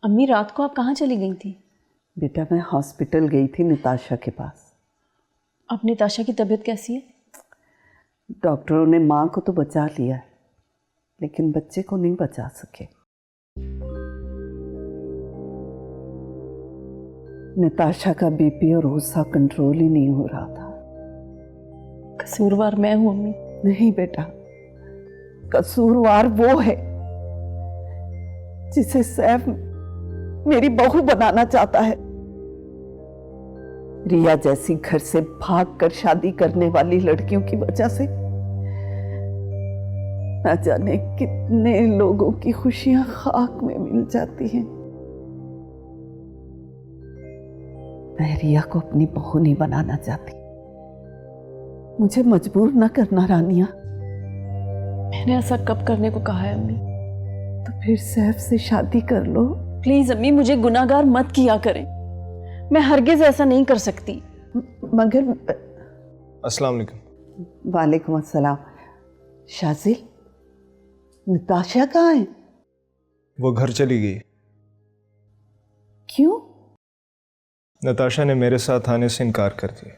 अम्मी रात को आप कहाँ चली गई थी? बेटा मैं हॉस्पिटल गई थी निताशा के पास। अब निताशा की तबीयत कैसी है? डॉक्टरों ने माँ को तो बचा लिया है, लेकिन बच्चे को नहीं बचा सके। निताशा का बीपी और गुस्सा कंट्रोल ही नहीं हो रहा था। कसूरवार मैं हूँ अम्मी। नहीं बेटा, कसूरवार वो है जिसे सैफ मेरी बहू बनाना चाहता है। रिया जैसी घर से भागकर शादी करने वाली लड़कियों की वजह से न जाने कितने लोगों की खुशियां खाक में मिल जाती हैं। मैं रिया को अपनी बहू नहीं बनाना चाहती। मुझे मजबूर न करना रानिया। मैंने ऐसा कब करने को कहा है अम्मी? तो फिर सैफ से शादी कर लो। प्लीज अम्मी, मुझे गुनाहगार मत किया करें। मैं हरगिज ऐसा नहीं कर सकती। मगर अस्सलाम वालेकुम। वालेकुम अस्सलाम। शाजिल, निताशा कहाँ है? वो घर चली गई। क्यों? नताशा ने मेरे साथ आने से इनकार कर दिया।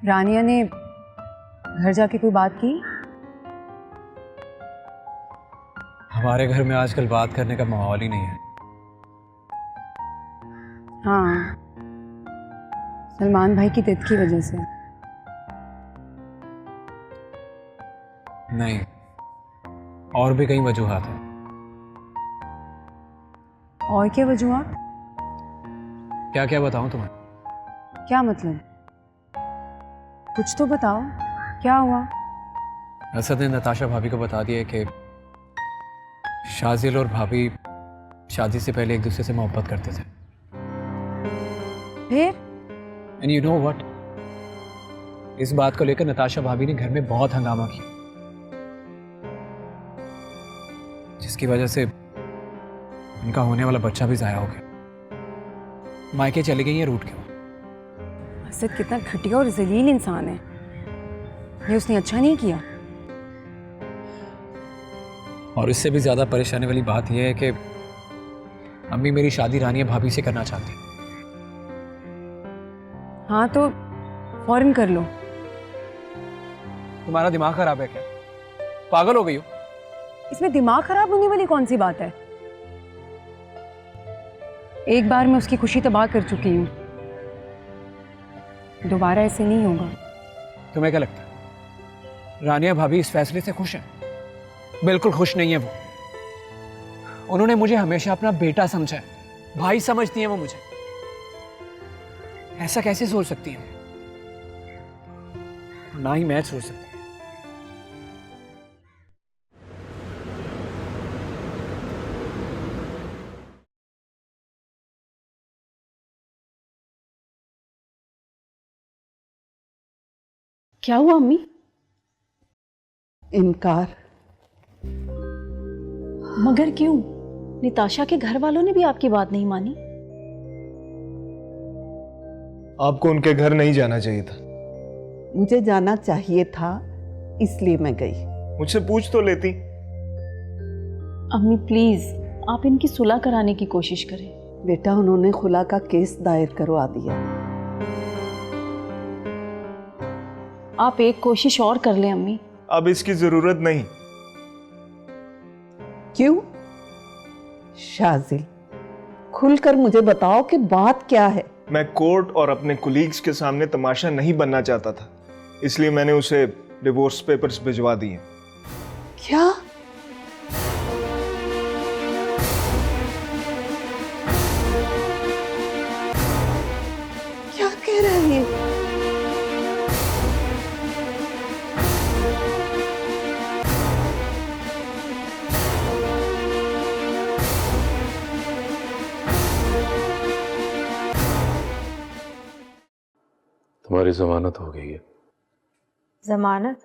रानिया ने घर जाके कोई बात की? हमारे घर में आजकल बात करने का माहौल ही नहीं है। हाँ, सलमान भाई की डेथ की वजह से। नहीं, और भी कई वजूहात हैं। और क्या वजूहात? क्या क्या बताऊं तुम्हें? क्या मतलब? कुछ तो बताओ, क्या हुआ? असद ने नताशा भाभी को बता दिया कि शाजिल और भाभी शादी से पहले एक दूसरे से मोहब्बत करते थे। फिर? एंड यू नो व्हाट, इस बात को लेकर नताशा भाभी ने घर में बहुत हंगामा किया, जिसकी वजह से उनका होने वाला बच्चा भी जाया हो गया। मायके चली गई है रूठ के। असद कितना घटिया और जलील इंसान है। ये उसने अच्छा नहीं किया। और इससे भी ज्यादा परेशानी वाली बात यह है कि अम्मी मेरी शादी रानिया भाभी से करना चाहती। हाँ तो फौरन कर लो। तुम्हारा दिमाग खराब है क्या? पागल हो गई हो? इसमें दिमाग खराब होने वाली कौन सी बात है? एक बार मैं उसकी खुशी तबाह कर चुकी हूँ, दोबारा ऐसे नहीं होगा। तुम्हें क्या लगता है रानिया भाभी इस फैसले से खुश है? बिल्कुल खुश नहीं है वो। उन्होंने मुझे हमेशा अपना बेटा समझा है, भाई समझती है वो मुझे। ऐसा कैसे सोच सकती है? ना ही मैं सोच सकती। क्या हुआ अम्मी? इनकार। मगर क्यों? निताशा के घर वालों ने भी आपकी बात नहीं मानी। आपको उनके घर नहीं जाना चाहिए था। मुझे जाना चाहिए था, इसलिए मैं गई। मुझसे पूछ तो लेती। अम्मी प्लीज, आप इनकी सुलह कराने की कोशिश करें। बेटा उन्होंने खुला का केस दायर करवा दिया। आप एक कोशिश और कर लें अम्मी। अब इसकी जरूरत नहीं। क्यों? शाजिल, खुलकर मुझे बताओ कि बात क्या है। मैं कोर्ट और अपने कुलीग्स के सामने तमाशा नहीं बनना चाहता था, इसलिए मैंने उसे डिवोर्स पेपर्स भिजवा दिए। क्या? क्या कह रहे हैं? तुम्हारी जमानत हो गई है। जमानत?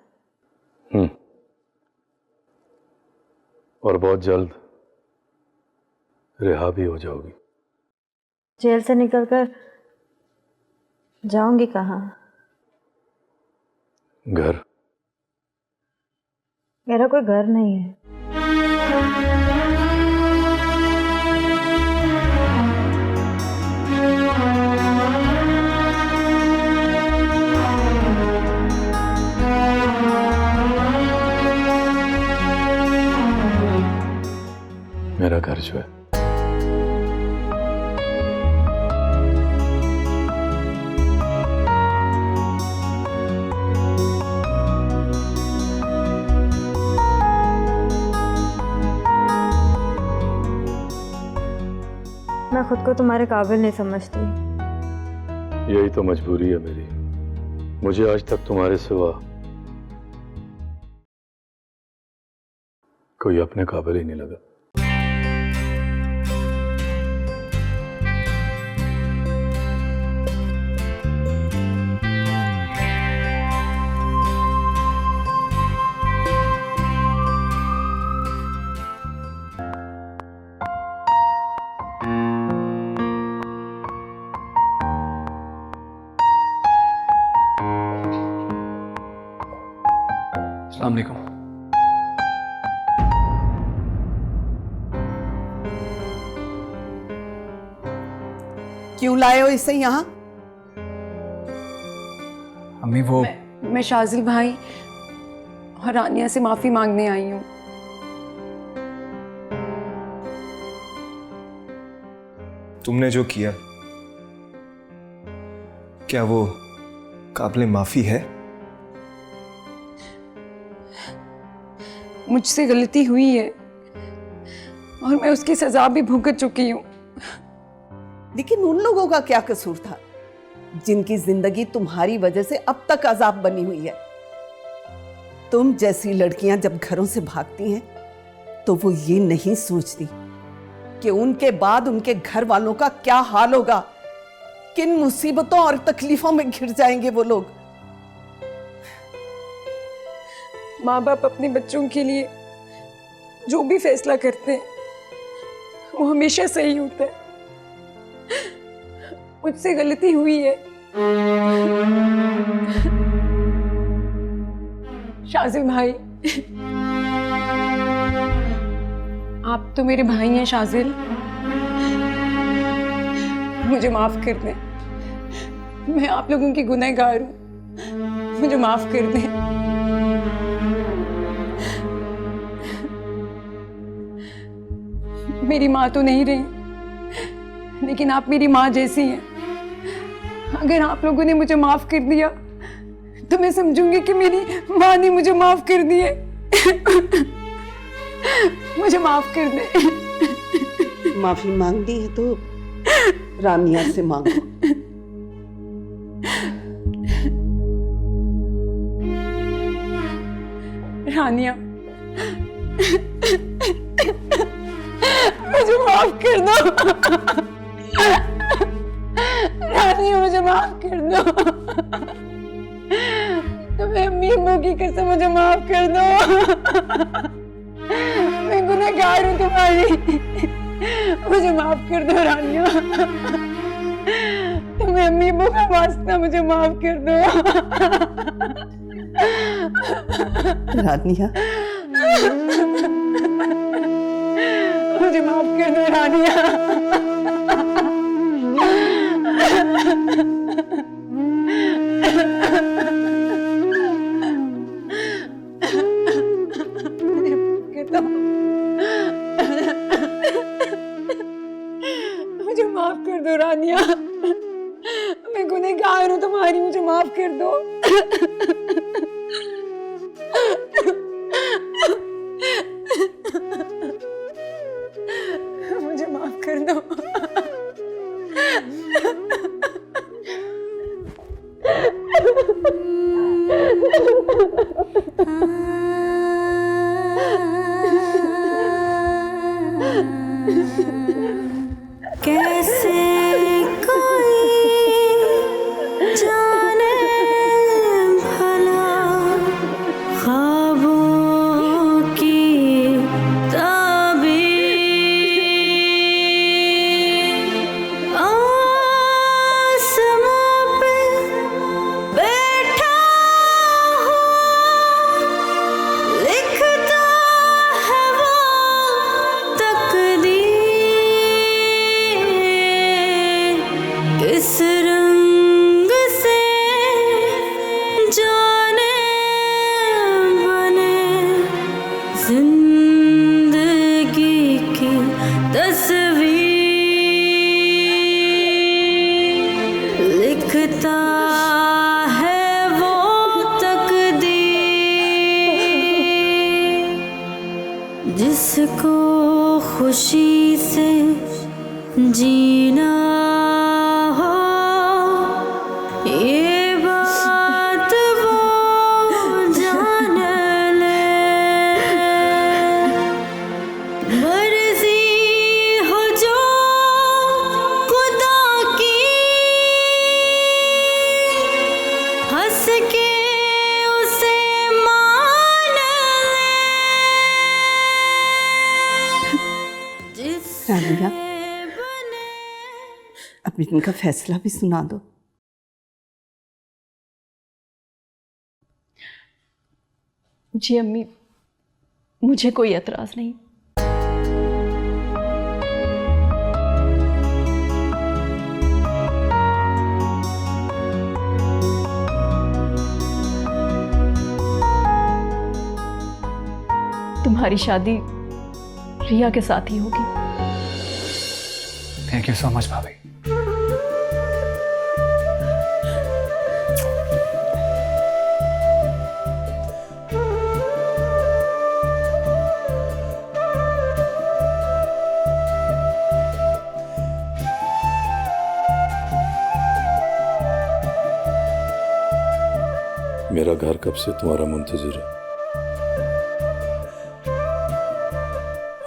और बहुत जल्द रिहा भी हो जाओगी। जेल से निकलकर जाऊंगी कहाँ? घर? मेरा कोई घर नहीं है। मेरा घर जो है मैं खुद को तुम्हारे काबिल नहीं समझती। यही तो मजबूरी है मेरी। मुझे आज तक तुम्हारे सिवा कोई अपने काबिल ही नहीं लगा। अस्सलाम वालेकुम। क्यों लाए हो इसे यहाँ? अम्मी वो मैं शाजिल भाई और रानिया से माफी मांगने आई हूँ। तुमने जो किया, क्या वो काबिल माफी है? मुझसे गलती हुई है और मैं उसकी सजा भी भुगत चुकी हूँ। लेकिन उन लोगों का क्या कसूर था जिनकी जिंदगी तुम्हारी वजह से अब तक अजाब बनी हुई है? तुम जैसी लड़कियां जब घरों से भागती हैं तो वो ये नहीं सोचती कि उनके बाद उनके घर वालों का क्या हाल होगा, किन मुसीबतों और तकलीफों में घिर जाएंगे वो लोग। माँ बाप अपने बच्चों के लिए जो भी फैसला करते हैं वो हमेशा सही होता है। मुझसे गलती हुई है। शाजिल भाई, आप तो मेरे भाई हैं शाजिल, मुझे माफ कर दें। मैं आप लोगों की गुनहगार हूं, मुझे माफ कर दें। मेरी माँ तो नहीं रही, लेकिन आप मेरी माँ जैसी हैं। अगर आप लोगों ने मुझे माफ कर दिया तो मैं समझूंगी कि मेरी माँ ने मुझे माफ कर दिए। मुझे माफ कर दे। माफी मांगनी है तो रानिया से मांगो। रानिया, मुझे माफ कर दो। रानिया, मुझे माफ कर दो। तुम्हें अम्मी अम्मू की कसम, मुझे माफ कर दो। मैं गुनहगार हूँ तुम्हारी, मुझे माफ कर दो रानिया। तुम्हें अम्मी अम्मू का वास्ता, मुझे माफ कर दो। रानिया, मुझे माफ कर दो रानिया। मुझे माफ कर दो। कर दो। मुझे माफ कर दो। कैसे कोई जाने भला ख्वाबों की ताबीर आसमां पे बैठा हूँ लिखता है वो तकदीर किस रंग से जाने बने जिंदगी की तस्वीर लिखता है वो तकदीर जिसको खुशी से जीना हो ये बात वो जान ले मर्जी हो जो खुदा की हंस के उसे मान ले रानिया, अब इनका फैसला भी सुना दो। जी अम्मी, मुझे कोई एतराज नहीं। तुम्हारी शादी रिया के साथ ही होगी। थैंक यू सो मच भाभी। मेरा घर कब से तुम्हारा मुंतजिर है।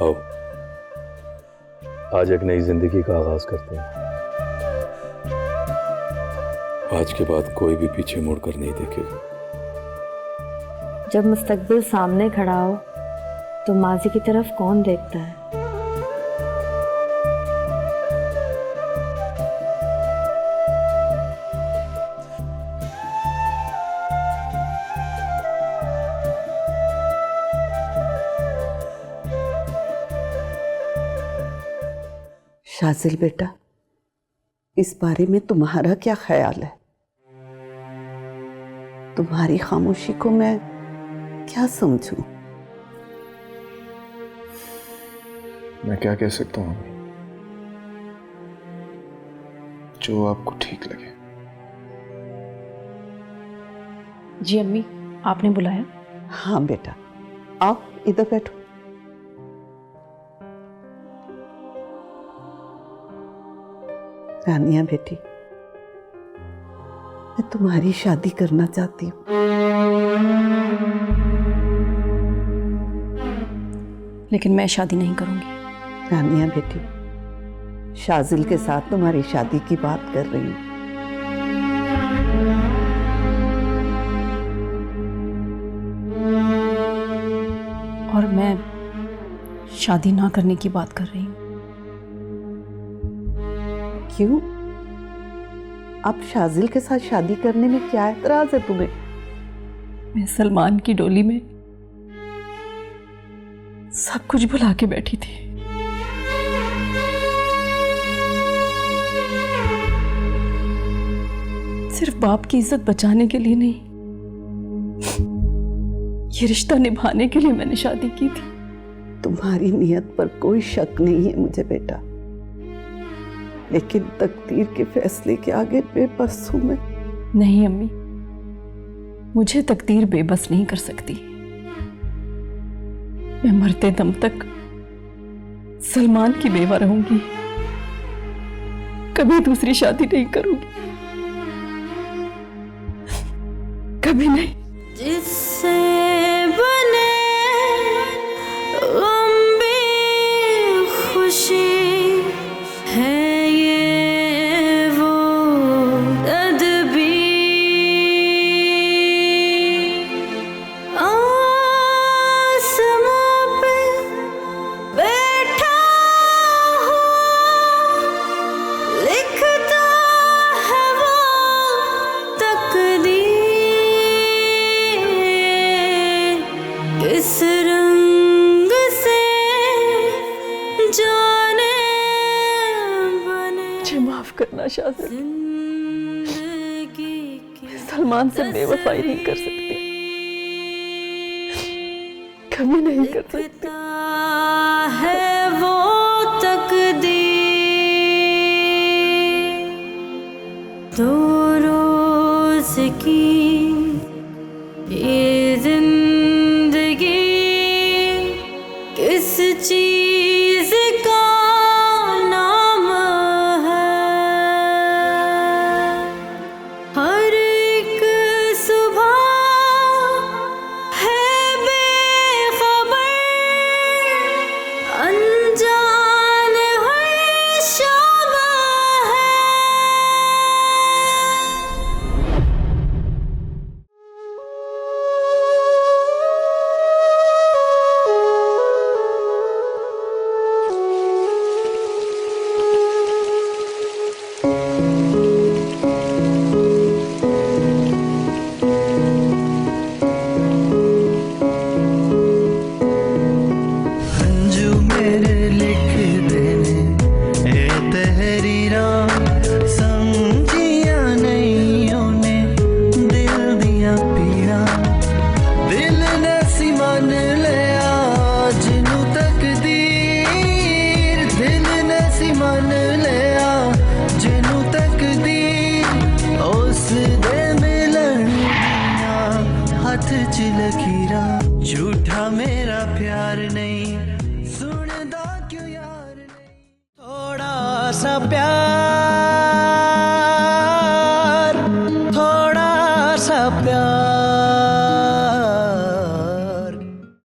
आओ, आज एक नई जिंदगी का आगाज करते हैं। आज के बाद कोई भी पीछे मुड़कर नहीं देखेगा। जब मुस्तकबिल सामने खड़ा हो तो माजी की तरफ कौन देखता है? शाजिल बेटा, इस बारे में तुम्हारा क्या ख्याल है? तुम्हारी खामोशी को मैं क्या समझूं? मैं क्या कह सकता हूँ अम्मी? जो आपको ठीक लगे। जी अम्मी, आपने बुलाया? हाँ बेटा, आओ इधर बैठो। रानिया बेटी, मैं तुम्हारी शादी करना चाहती हूँ। लेकिन मैं शादी नहीं करूंगी। रानिया बेटी, शाजिल के साथ तुम्हारी शादी की बात कर रही हूँ। और मैं शादी ना करने की बात कर रही हूँ। क्यों? अब शाजिल के साथ शादी करने में क्या एतराज है तुम्हें? मैं सलमान की डोली में सब कुछ भुला के बैठी थी। सिर्फ बाप की इज्जत बचाने के लिए नहीं, ये रिश्ता निभाने के लिए मैंने शादी की थी। तुम्हारी नियत पर कोई शक नहीं है मुझे बेटा, लेकिन तकदीर के फैसले के आगे बेबस हूं मैं। नहीं अम्मी, मुझे तकदीर बेबस नहीं कर सकती। मैं मरते दम तक सलमान की बेवा रहूंगी, कभी दूसरी शादी नहीं करूंगी, कभी नहीं। जिससे बने गम भी खुशी है ये वो तदबीर। आसमां पे बैठा हूँ, लिखता है वो तकदीर। किस रंग से जाने बने मुझे माफ करना शाहज़द, जिंदगी की सलमान से बेवफाई नहीं कर सकती, कभी नहीं कर सकती। लिखता है वो तकदीर। दो रोज की ये जिंदगी किस चीज का नाम है। हर एक सुबह है बेखबर, अनजान हर शाम है। अंजू मेरे लिख देने ए तहरीरा, समझिया नहीं ओने दिल दिया पीड़ा। दिल ने सी मन लिया जिनू तकदीर, दिल ने सी मन लिया जिनू तकदीर। उस दे मिलन दिया हथ च लकीरा, झूठा मेरा प्यार नहीं, सुनदा क्यों यार नहीं। थोड़ा सा प्यार